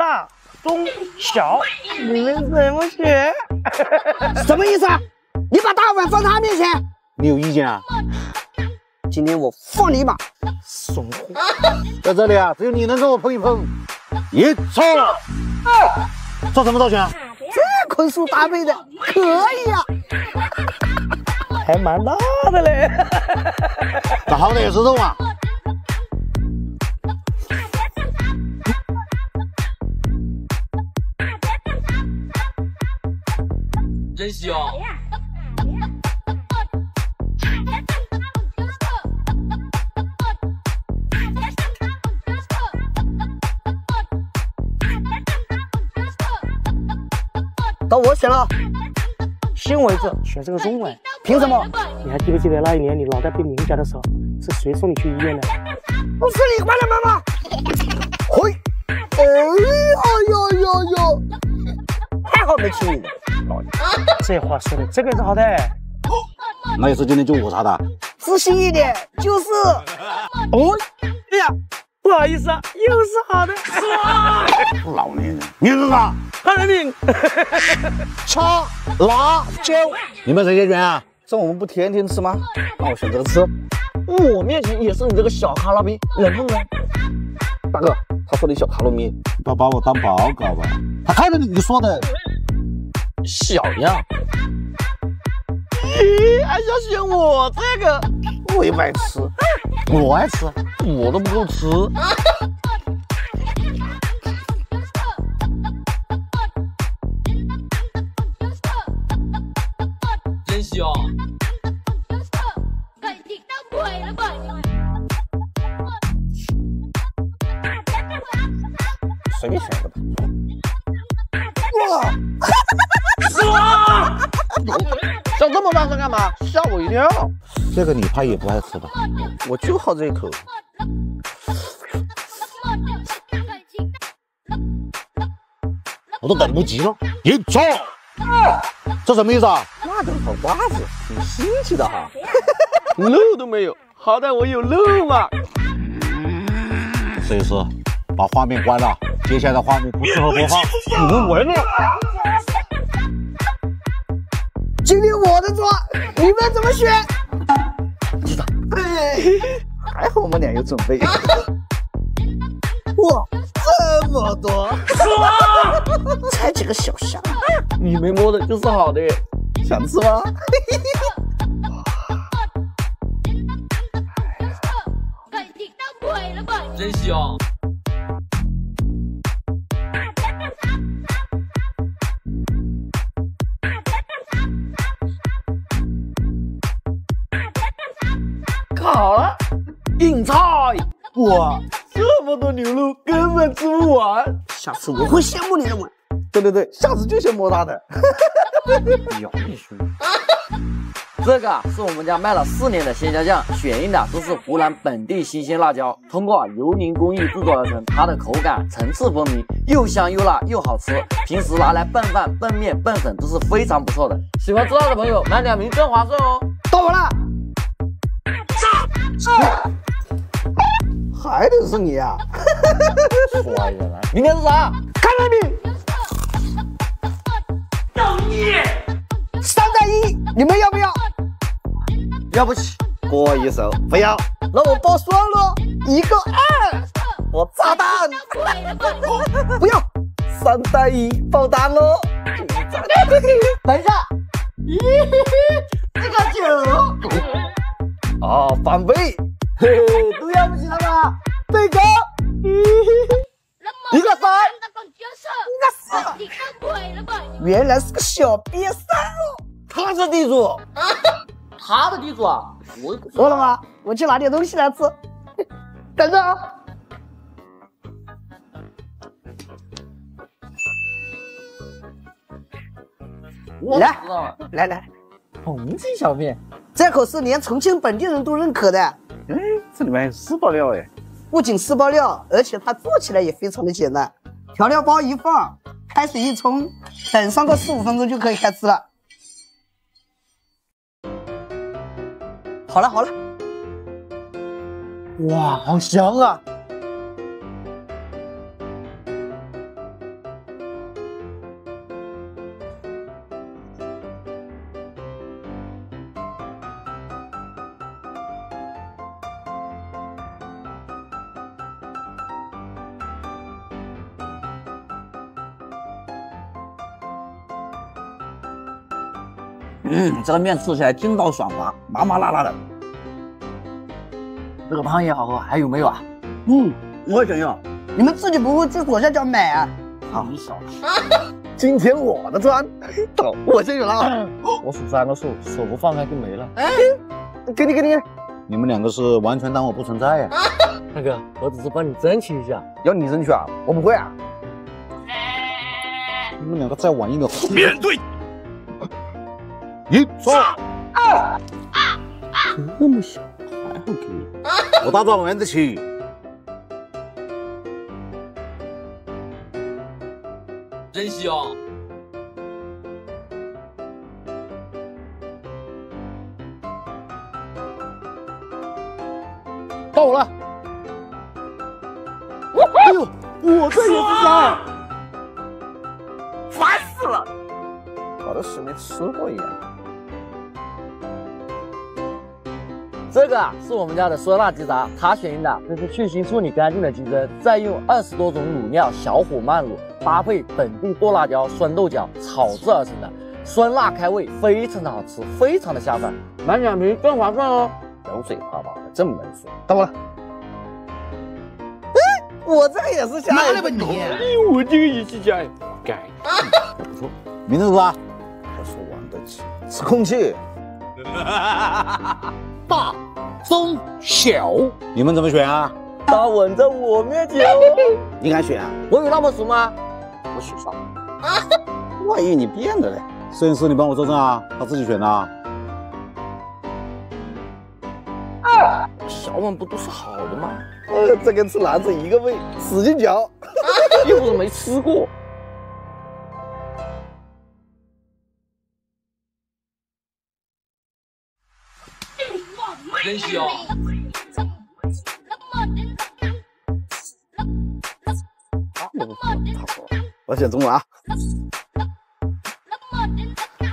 大、中、小，你们怎么选？什么意思啊？你把大碗放他面前，你有意见啊？今天我放你一马。怂货！在这里啊，只有你能跟我碰一碰。一错，做什么造型啊？这捆束搭配的可以啊，还蛮大的嘞。这好歹也是肉啊！真香！到我选了，新位置选这个中碗，凭什么？你还记不记得那一年你脑袋被拧夹的时候，是谁送你去医院的？不是你关了门吗？嘿，哎呀呀呀！还好没亲你的。这话说的，这个是好歹。那也是今天救我杀的。自信一点，就是。哦，哎呀，不好意思啊，又是好的。老年人，你是啥？他人命。叉辣椒，你们谁先选啊？这我们不天天吃吗？那我选这个吃。我面前也是你这个小卡拉米，然后呢？大哥，他说你小卡路米，不要把我当报告吧？他看着你说的小样。咦，还想选我这个？我也不爱吃，我爱吃，我都不够吃。真香！随便选一个吧。哇！笑这么大声干嘛？吓我一跳！这个你怕也不爱吃吧？我就好这一口。我都等不及了。一错，这什么意思啊？那个好瓜子，挺新奇的哈。肉都没有，好歹我有肉嘛。摄影师，把画面关了，接下来的画面不适合播放。你们闻了？今天我的桌，你们怎么选？知道。还好我们俩有准备。哇，这么多！才几个小虾，你没摸的就是好的。想吃吗？真香！看好了，硬菜！哇，这么多牛肉根本吃不完。下次我会羡慕你的碗。对，下次就先摸他的。有你说。这个是我们家卖了4年的鲜椒酱，选用的都是湖南本地新鲜辣椒，通过油淋工艺制作而成，它的口感层次分明，又香又辣又好吃，平时拿来拌饭、拌面、拌粉都是非常不错的。喜欢吃辣的朋友买2瓶更划算哦。到我了，还得是你啊！帅的来，明天是啥？看来你等你。3带1，你们要不要？要不起，过一手，不要。那我报双了，1个2，我炸弹。不要，3带1爆单喽！等一下，这个9，哦，翻倍，嘿嘿，都要不起了吧？对哥，1个3，1个4，原来是个小瘪三哦。他是地主。他的地主啊，我饿了吗？我去拿点东西来吃。等着啊！来，重庆小面，这可是连重庆本地人都认可的。这里面还有4包料哎。不仅4包料，而且它做起来也非常的简单。调料包一放，开水一冲，等上个4、5分钟就可以开吃了。好了，哇，好香啊！这个面吃起来劲道爽滑，麻麻辣辣的。这个汤也好喝，还有没有啊？我也想要。你们自己不会去左下角买啊？好少。今天我的专，走，我先有了。我数3个数，手不放开就没了。给你。你们两个是完全当我不存在呀、大哥，我只是帮你争取一下。要你争取啊？我不会啊。你们两个再晚一点，面对一错。这么小，还好给你。我打转丸子去。真香。到我了。哎呦，我这也是啥？烦死了！搞得是没吃过一样。这个是我们家的酸辣鸡杂，它选用的这是去腥处理干净的鸡胗，再用20多种卤料小火慢卤，搭配本地剁辣椒、酸豆角炒制而成的，酸辣开胃，非常的好吃，非常的下饭，买2瓶更划算哦。油水泡泡的，真没水。到我了。我这个也是加了吧你？我这个也是加呀，该。不错，名字是吧？还说玩得起，吃空气。大、中、小，你们怎么选啊？他稳在我面前哦。你敢选啊？我有那么熟吗？我许上。万一你变了嘞？摄影师，你帮我作证啊，他自己选的啊。小碗不都是好的吗？这跟吃篮子一个味，使劲嚼。又不是没吃过。真香。我选中了啊！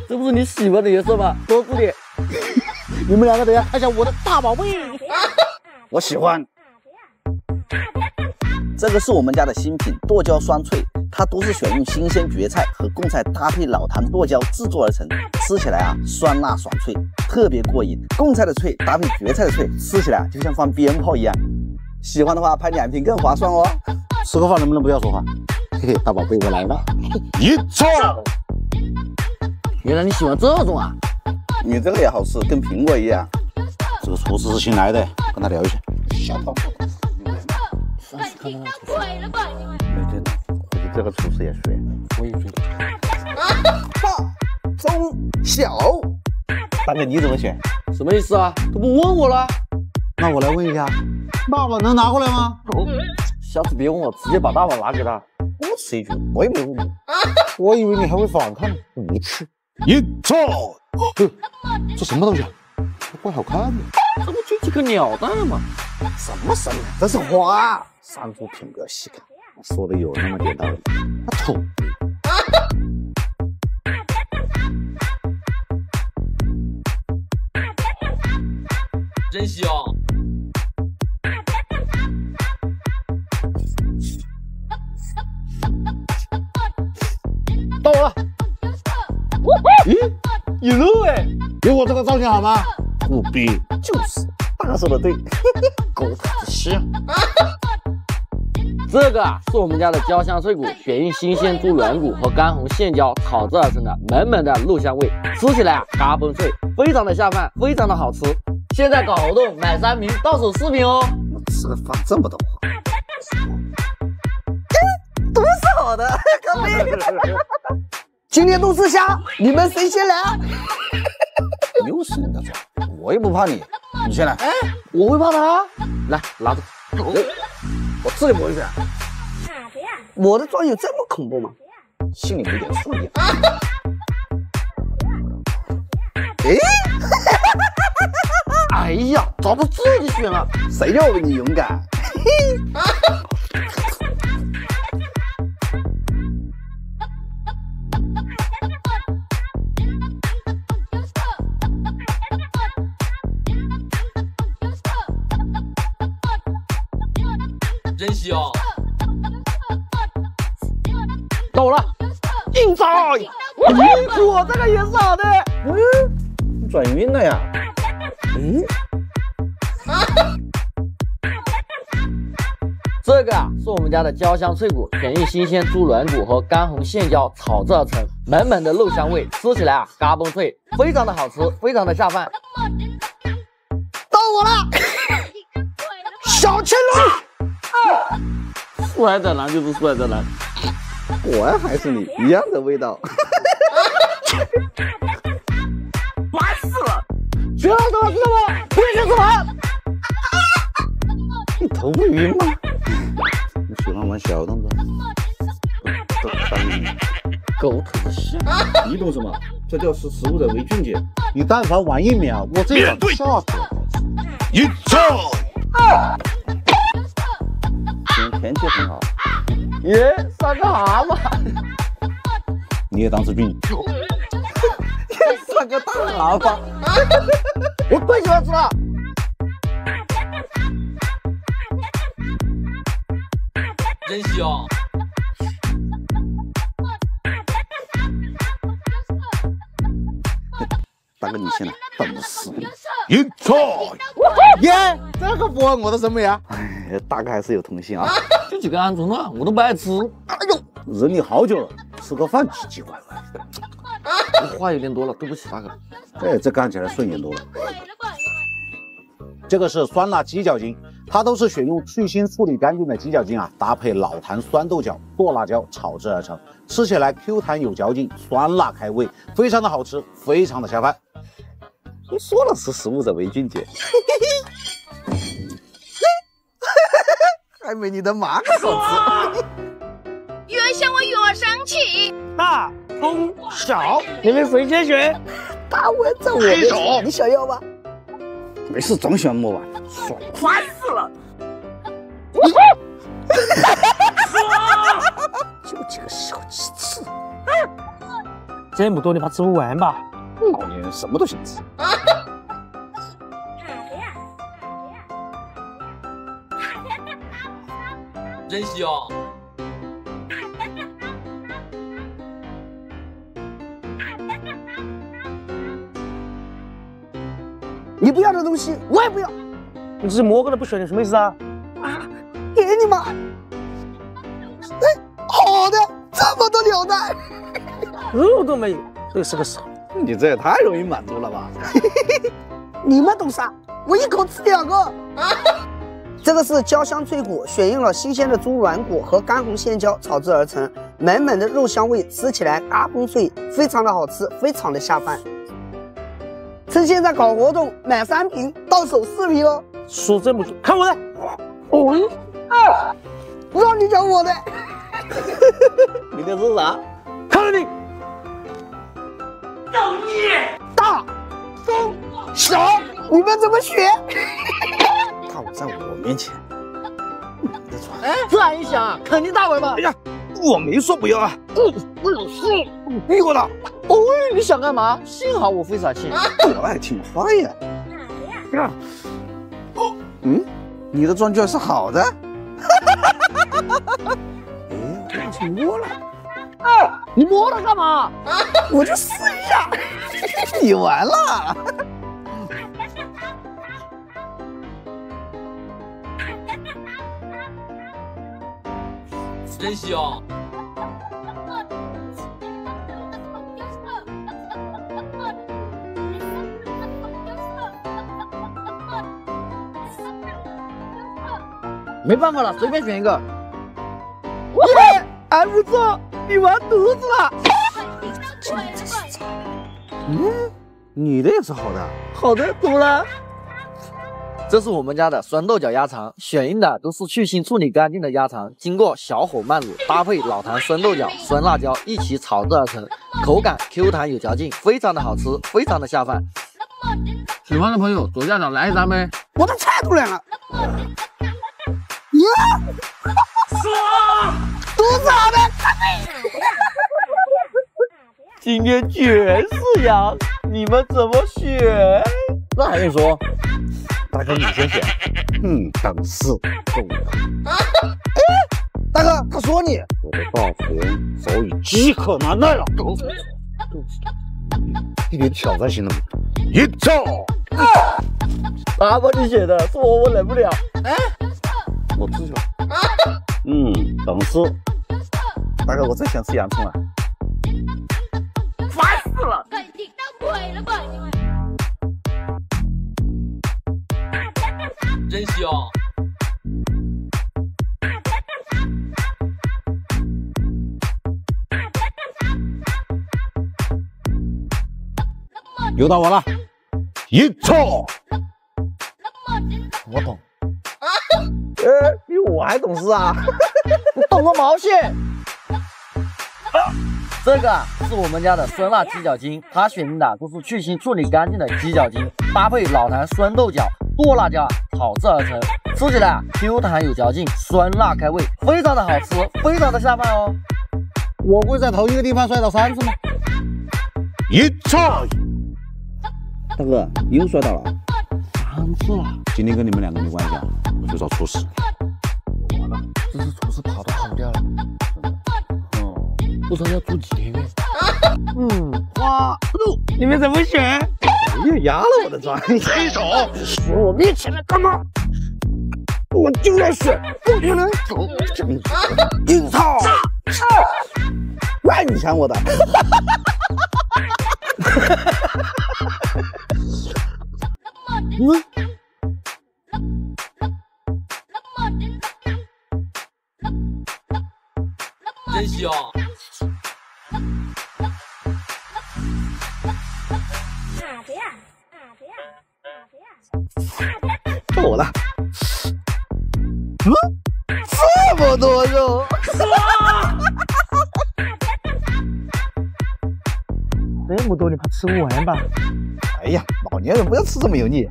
这不是你喜欢的颜色吗？多吃点。你们两个等一下看一下我的大宝贝。我喜欢。这个是我们家的新品剁椒酸脆，它都是选用新鲜蕨菜和贡菜搭配老坛剁椒制作而成，吃起来啊酸辣爽脆，特别过瘾。贡菜的脆搭配蕨菜的脆，吃起来就像放鞭炮一样。喜欢的话拍2瓶更划算哦。吃个饭能不能不要说话？嘿嘿，大宝贝，我来了。一错。原来你喜欢这种啊？你这个也好吃，跟苹果一样。这个厨师是新来的，跟他聊一下。小宝宝，上次看到那厨师，没对的，估计这个厨师也学。我也觉得。大、中、小，大哥你怎么选？什么意思啊？都不问我了？那我来问一下，大碗能拿过来吗？下次别问我，直接把大碗拿给他。多此一举，我也没问你。我以为你还会反抗，无耻。一错。这什么东西啊？怪好看的。这不就几颗鸟蛋吗？什么神啊？这是花，山猪品不要细看。说的有那么点道理。土。真香。到我了。咦，有肉哎！有我这个造型好吗？不必，就是大说的对，狗头子香。这个啊是我们家的焦香脆骨，选用新鲜猪软骨和干红线椒炒制而成的，浓浓的肉香味，吃起来啊嘎嘣脆，非常的下饭，非常的好吃。现在搞活动，买3瓶到手4瓶哦。吃个饭这么多话，都是好的，各位。今天都吃虾，你们谁先来？又是你的错，我也不怕你，你先来。哎，我会怕他？来，拿着。我自己不会选。我的妆有这么恐怖吗？心里没点数呀。哎，哎呀，咋不自己选啊？谁要你勇敢？真香。到我了，硬菜。我这个也是好的。转晕了呀。这个是我们家的焦香脆骨，选用新鲜猪软骨和干红线椒炒制而成，满满的肉香味，吃起来嘎嘣脆，非常的好吃，非常的下饭。到我了，小青龙，帅在哪就是帅在哪，果然还是你一样的味道。烦死了！学到什么知道吗？不许吃饭。你头不晕吗？我喜欢玩小动作。狗腿子你懂什么？这就是食物的微菌节。你但凡晚1秒，我这场下去了。一菜。今天天气很好。耶，三个蛤蟆。你也当是菌。三个大蛤蟆。我最喜欢吃了。真香！大哥，你现在等死你！一菜。耶，这个符合我的审美啊！哎，大哥还是有童心啊。就几个鹌鹑了，我都不爱吃。哎呦，忍你好久了，吃个饭奇奇怪怪。我话有点多了，对不起大哥。哎，这干起来顺眼多了。这个是酸辣鸡脚筋，它都是选用去腥处理干净的鸡脚筋啊，搭配老坛酸豆角、剁辣椒炒制而成，吃起来 Q 弹有嚼劲，酸辣开胃，非常的好吃，非常的下饭。都说了是食物的微菌节，还没你的马可好吃。越想我越生气。大中小，你们谁先选？大文在我面前，你想要吗？没事，总喜欢摸完，爽，烦死了！就这个小鸡翅，这么多你怕吃不完吧？老年人什么都想吃。真香！你不要的东西我也不要，你只是摸个都不选，你什么意思啊？给你嘛。哎，好的，这么多纽带，肉都没有，这是个啥？你这也太容易满足了吧？你们懂啥？我一口吃2个。这个是焦香脆骨，选用了新鲜的猪软骨和干红线椒炒制而成，满满的肉香味，吃起来嘎嘣脆，非常的好吃，非常的下饭。趁现在搞活动，买3瓶到手4瓶哦。说这么多，看我的！让你讲我的。你的是啥？看着你。大、中、小，你们怎么选？大我在我面前，你的床。哎，这还影响？肯定大文吧？哎呀，我没说不要啊！逼我的。哦，你想干嘛？幸好我非撒气。我还挺坏呀。你的妆居然是好的。哎，我忘记摸了。你摸它干嘛？我就试一下。你完了。真香！没办法了，随便选一个。耶，还不错，你完犊子了。你的也是好的。好的，怎么了？这是我们家的酸豆角鸭肠，选用的都是去腥处理干净的鸭肠，经过小火慢卤，搭配老坛酸豆角、酸辣椒一起炒制而成，口感 Q 弹有嚼劲，非常的好吃，非常的下饭。喜欢的朋友左下角来一张呗。我的菜都凉了。肚子好的，今天全是羊，你们怎么选？那还用说？大哥你先选。等死。大哥，他说你。我的大福早已饥渴难耐了。有挑战性的，一招。大宝你写的，是我忍不了。我自己。懂事。大哥，我最喜欢吃洋葱了。烦死了！快听到鬼了吧你们！真香！又到我了，一招。我懂。比我还懂事啊！你懂个毛线！这个是我们家的酸辣鸡脚筋，它选用的都是去腥处理干净的鸡脚筋，搭配老坛酸豆角、剁辣椒炒制而成，吃起来Q弹有嚼劲，酸辣开胃，非常的好吃，非常的下饭哦。我会在同一个地方摔倒3次吗？一招。大哥，又摔倒了3次了。今天跟你们2个没关系啊，我就找厨师。完了，这次厨师跑都跑不掉了。不知道要住几天院。花鹿，你们怎么选？又压了我的砖。黑手，在我面前来干嘛？我就要选，不可能走这样子。硬操！怪你抢我的。真香！到我了。这么多肉！这么多你怕吃不完吧？哎呀，老年人不要吃这么油腻。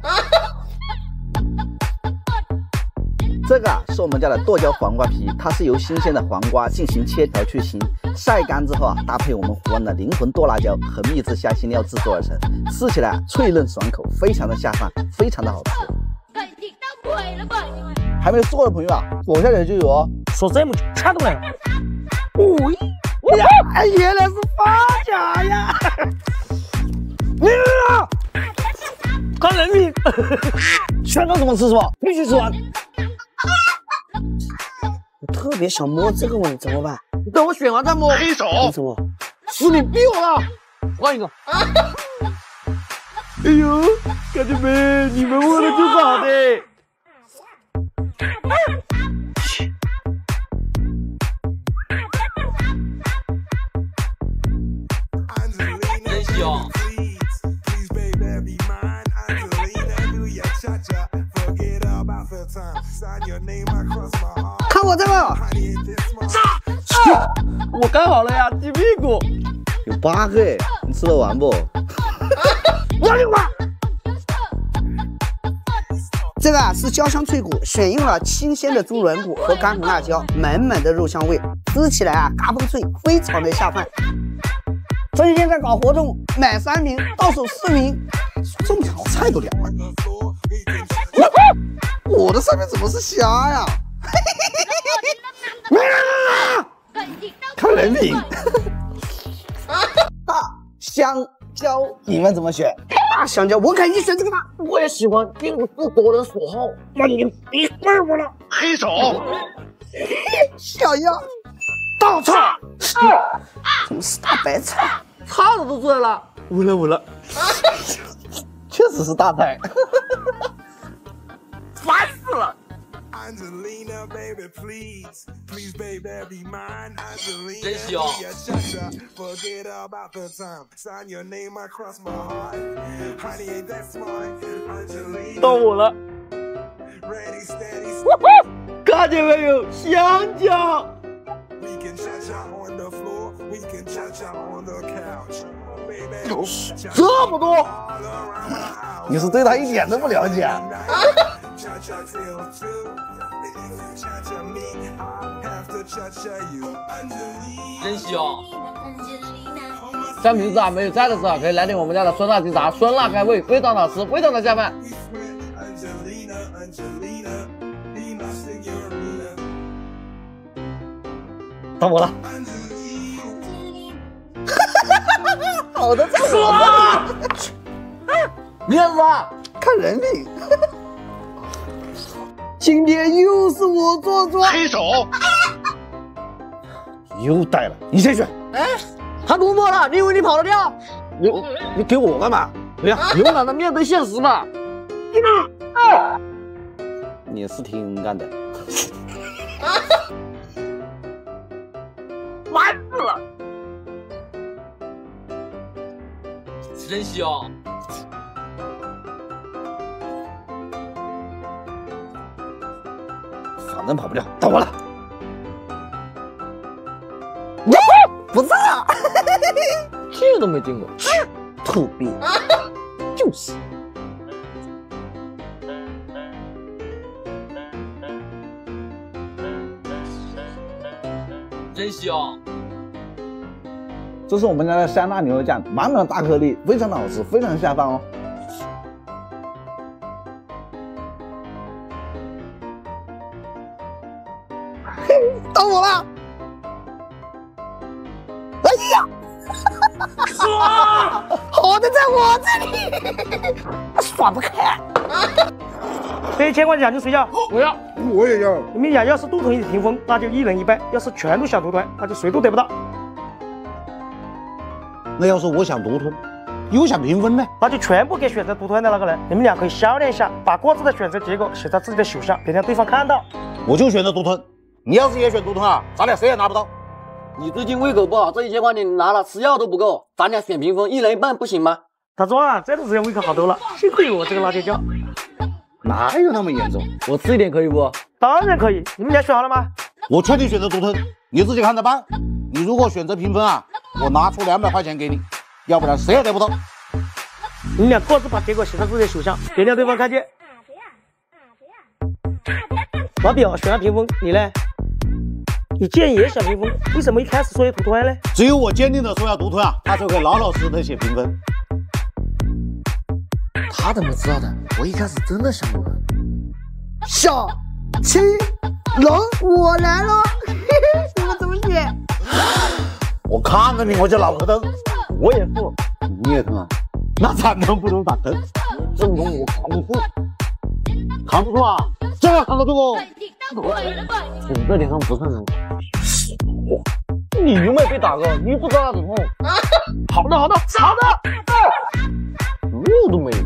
这个是我们家的剁椒黄瓜皮，它是由新鲜的黄瓜进行切条去腥，晒干之后搭配我们湖南的灵魂剁辣椒和秘制虾青料制作而成，吃起来脆嫩爽口，非常的下饭，非常的好吃。快听到鬼了吧你们！还没做的朋友啊，左下角就有哦。说这么久，掐动来了。呀，原来是发卡呀！你啊，看人品，全都怎么吃是吧？必须吃完。我特别想摸这个碗，怎么办？你等我选完再摸。黑手，怎么？是你逼我的，换一个。哎呦，感觉没，你们问的就是好的。真香！看我这个，我干好了呀，鸡屁股。有8个哎，你吃得完不？我的妈！这个是焦香脆骨，选用了新鲜的猪软骨和干红辣椒，满满的肉香味，吃起来嘎嘣脆，非常的下饭。这几天在搞活动，买3名到手4名，这么好菜都凉了。我的上面怎么是虾呀？看人品。大香蕉，你们怎么选？大香蕉，我肯定选这个吧。我也喜欢，并不是夺人所好。那你怪我了。黑手，小样，倒菜，怎么是大白菜？叉子都出来了。稳了，确实是大菜。烦死了。Angelina, baby, please, please, baby, be mine. Angelina, 真香。 Forget about the time. Sign your name across my heart. Honey, ain't that smart? Angelina, 到我了， ready, steady, 看见没有？香蕉。 we can cha-cha on the floor. We can cha-cha on the couch. Baby, 这么多， all around my house. 你是对他一点都不了解。 Cha-cha feel too. Cha-cha me, I have to cha-cha you. Angelina. 真香。像平时没有菜的时候，可以来点我们家的酸辣鸡杂，酸辣开胃，非常好吃，非常的下饭。 Angelina, Angelina, be my signorina. 到我了。好的在我这里。面子啊！看人品。今天又是我做错。黑手。又带了，你先选。哎，他落寞了，你以为你跑得掉？你给我干嘛？勇敢的面对现实吧。你是挺勇敢的。烦死了！真香。反正跑不掉，到我了。不是啊，这都没进过，土鳖，就是。真香。这是我们家的香辣牛肉酱，满满大颗粒，非常的好吃，非常下饭哦。到我了！哎呀，好的在我这里，耍不开。这1000块奖金谁要？我要。我也要。你们俩要是都同意平分，那就1人1半；要是全都想独吞，那就谁都得不到。那要是我想独吞，又想平分呢？那就全部给选择独吞的那个人。你们俩可以商量一下，把各自的选择结果写在自己的手上，别让对方看到。我就选择独吞。你要是也选独吞啊，咱俩谁也拿不到。你最近胃口不好，这1000块你拿了，吃药都不够，咱俩选平分，1人1半不行吗？大壮，这段时间胃口好多了，幸亏有我这个辣椒酱。哪有那么严重？我吃一点可以不？当然可以。你们俩选好了吗？我确定选择独吞，你自己看着办。你如果选择平分啊，我拿出200块钱给你，要不然谁也得不到。你们俩各自把结果写在自己的手上，别让对方看见。老表选了平分，你呢？你既然也想平分，为什么一开始说要独吞呢？只有我坚定的说要独吞啊，他才会老老实实的写评分。他怎么知道的？我一开始真的想独吞。小青龙，我来了，你们怎么写？我看着你我就脑壳疼。我也是。你也疼啊？那咱能不能打疼？正宫我扛不住，扛不住啊！这个扛得住哦。你这脸上不算什么。你有没有被打过？你不知道那种痛。好的，好的，好的。路都没有。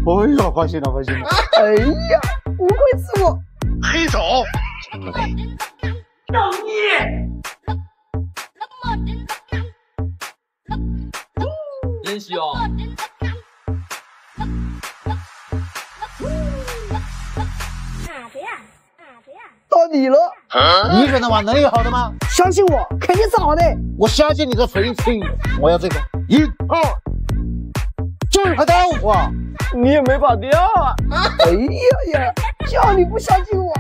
哎呀，放心了，放心了。哎呀，不愧是我黑手。造孽！真香。到你了。你选的话能有好的吗？相信我，肯定是好的。我相信你个锤锤！我要这个1、2，就是快到我！你也没跑掉啊！哎呀呀，叫你不相信我！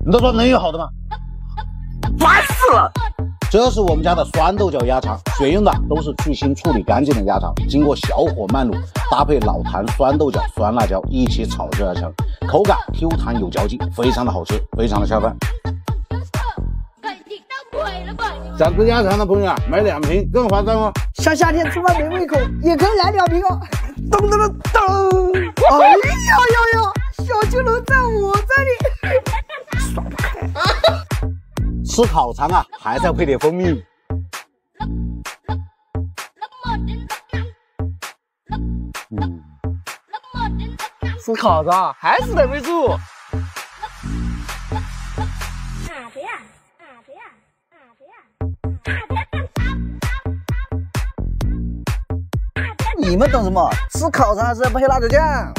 你都说能有好的吗？烦死了！这是我们家的酸豆角鸭肠，选用的都是去腥处理干净的鸭肠，经过小火慢卤，搭配老坛酸豆角、酸辣椒一起炒制而成，口感 Q 弹有嚼劲，非常的好吃，非常的下饭。想吃鸭肠的朋友啊，买2瓶更划算哦。像夏天吃饭没胃口，也可以来2瓶哦。咚咚咚咚！哎呀呀呀，小青龙在我这里，耍不开。吃烤肠啊，还是要配点蜂蜜。吃烤肠还是得备注。你们懂什么？吃烤肠还是要配辣椒酱。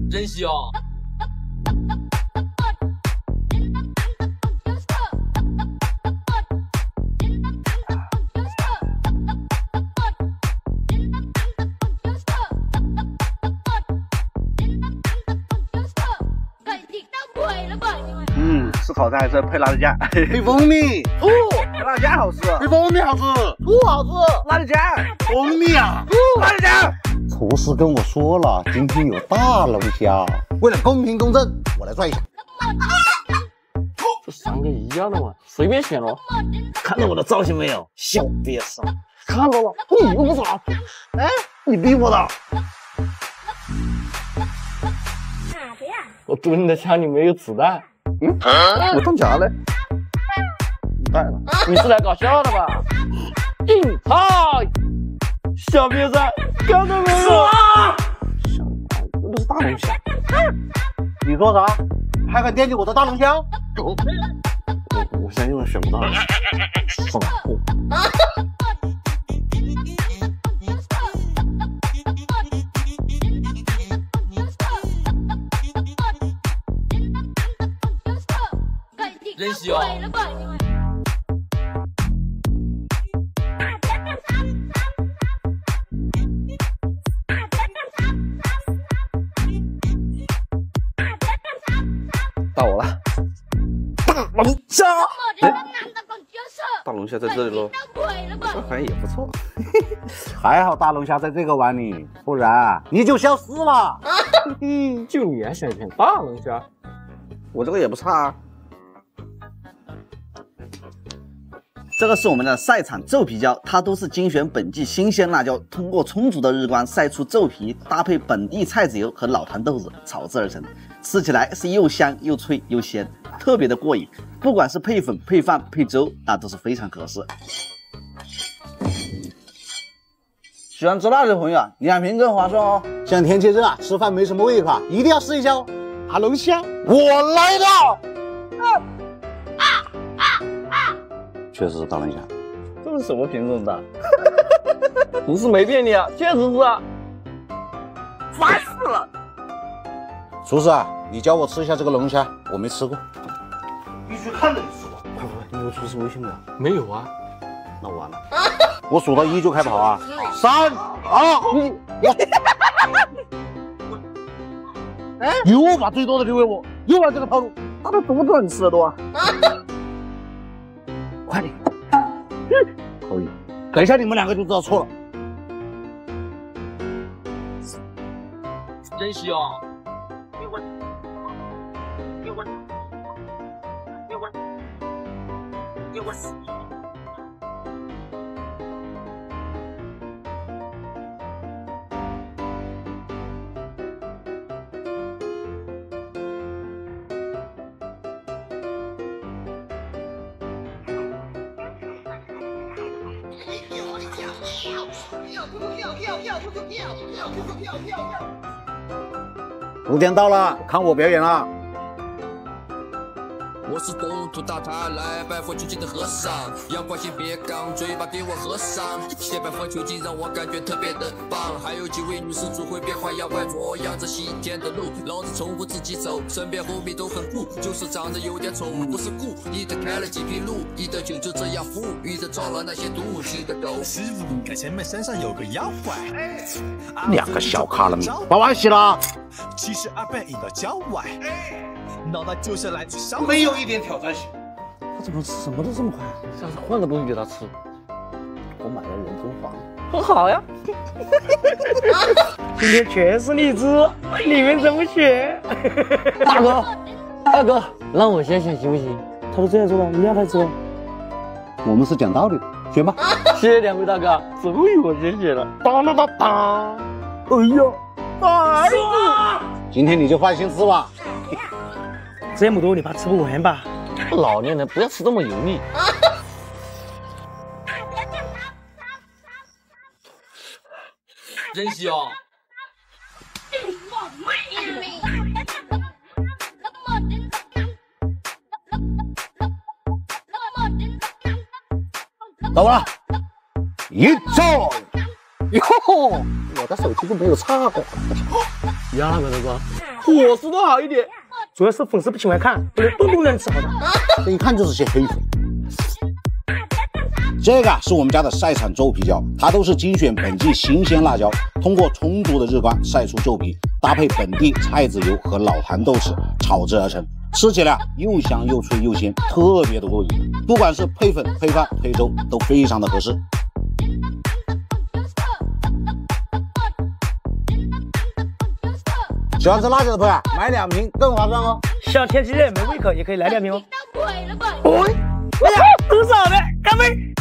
真香。吃烤肠还是要配辣椒酱。配蜂蜜，配辣椒酱好吃。配蜂蜜好吃，不好吃，辣椒酱。蜂蜜啊，辣椒酱。厨师跟我说了，今天有大龙虾。为了公平公正，我来拽一下。这伤两个一样的嘛，随便选咯。看到我的造型没有，小瘪三？看到了，你又不咋？哎，你逼我的！我蹲的枪里没有子弹。我装甲嘞。带了。你是来搞笑的吧？硬派！小瘪三，看到没有？这不是大龙虾。你说啥？还敢惦记我的大龙虾？我现在用选不到了。放货。真希望。到我了，大龙虾。大龙虾在这里喽，这好像也不错。还好大龙虾在这个碗里，不然你就消失了。就你还想选大龙虾？我这个也不差啊。这个是我们的晒场皱皮椒，它都是精选本季新鲜辣椒，通过充足的日光晒出皱皮，搭配本地菜籽油和老坛豆子炒制而成，吃起来是又香又脆又鲜，特别的过瘾。不管是配粉、配饭、配粥，那都是非常合适。喜欢吃辣的朋友啊，2瓶更划算哦。像天气热啊，吃饭没什么胃口，一定要试一下哦。大龙虾，我来了！确实是大龙虾，这是什么品种的？不是没骗你啊，确实是啊。烦死了！厨师啊，你教我吃一下这个龙虾，我没吃过。必须看着你吃过。快，你有厨师微信没有？没有啊。那完了。我数到1就开跑啊！3、2，又把最多的留给我，又玩这个套路，他都不知道你吃的多啊！快点，可以，等一下你们2个就知道错了。真希望。5点到了，看我表演了。我是东土大塔来拜佛求经的和尚，阳光先别刚，嘴巴给我合上。先拜佛求经让我感觉特别的棒，还有几位女施主会变换妖怪模样，这西天的路，老子重复自己走，身边后面都很酷，就是长得有点丑，不是故意的开了几匹路，一的就这样富裕的招了那些妒忌的狗。师傅，看前面山上有个妖怪，2个小卡了没？把碗洗了。其实阿贝引到郊外，脑袋就是来去烧，没有一点挑战性。他怎么吃什么都这么快？下次换个东西给他吃。我买了人中黄，很好呀。今天全是荔枝，你们怎么选？大哥，二哥，让我先选行不行？他都这样说了，你让他吃。我们是讲道理，选吧。谢谢2位大哥，终于我先选了。当当当当！哎呀！儿子，今天你就放心吃吧。这么多你怕吃不完吧？老年人不要吃这么油腻。真香。到了，Enjoy！哟，我的手机都没有插过。呀，大哥，伙食都好一点，主要是粉丝不喜欢看，不能动动能吃好的。这一看就是些黑粉。这个是我们家的晒场皱皮椒，它都是精选本季新鲜辣椒，通过充足的日光晒出皱皮，搭配本地菜籽油和老坛豆豉炒制而成，吃起来又香又脆又鲜，特别的过瘾。不管是配粉、配饭、配粥都非常的合适。喜欢吃辣椒的朋友，买2瓶更划算哦。像天气热没胃口也可以来2瓶哦。喂，哎呀，多少的？干杯！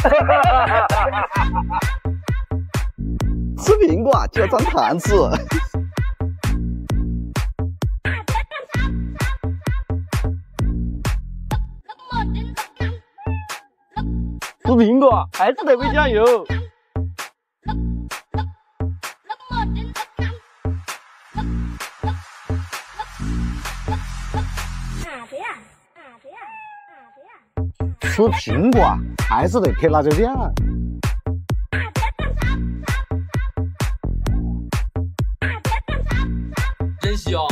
吃苹果就要装糖吃。吃苹果还是得会酱油。吃苹果还是得配辣椒酱。真香！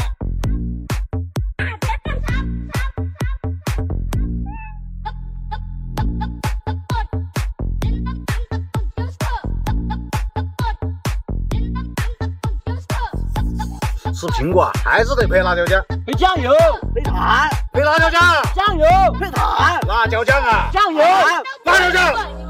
吃苹果还是得配辣椒酱。配酱油，配糖，配辣椒酱。酱油，配糖，辣椒酱啊！酱油，辣椒酱。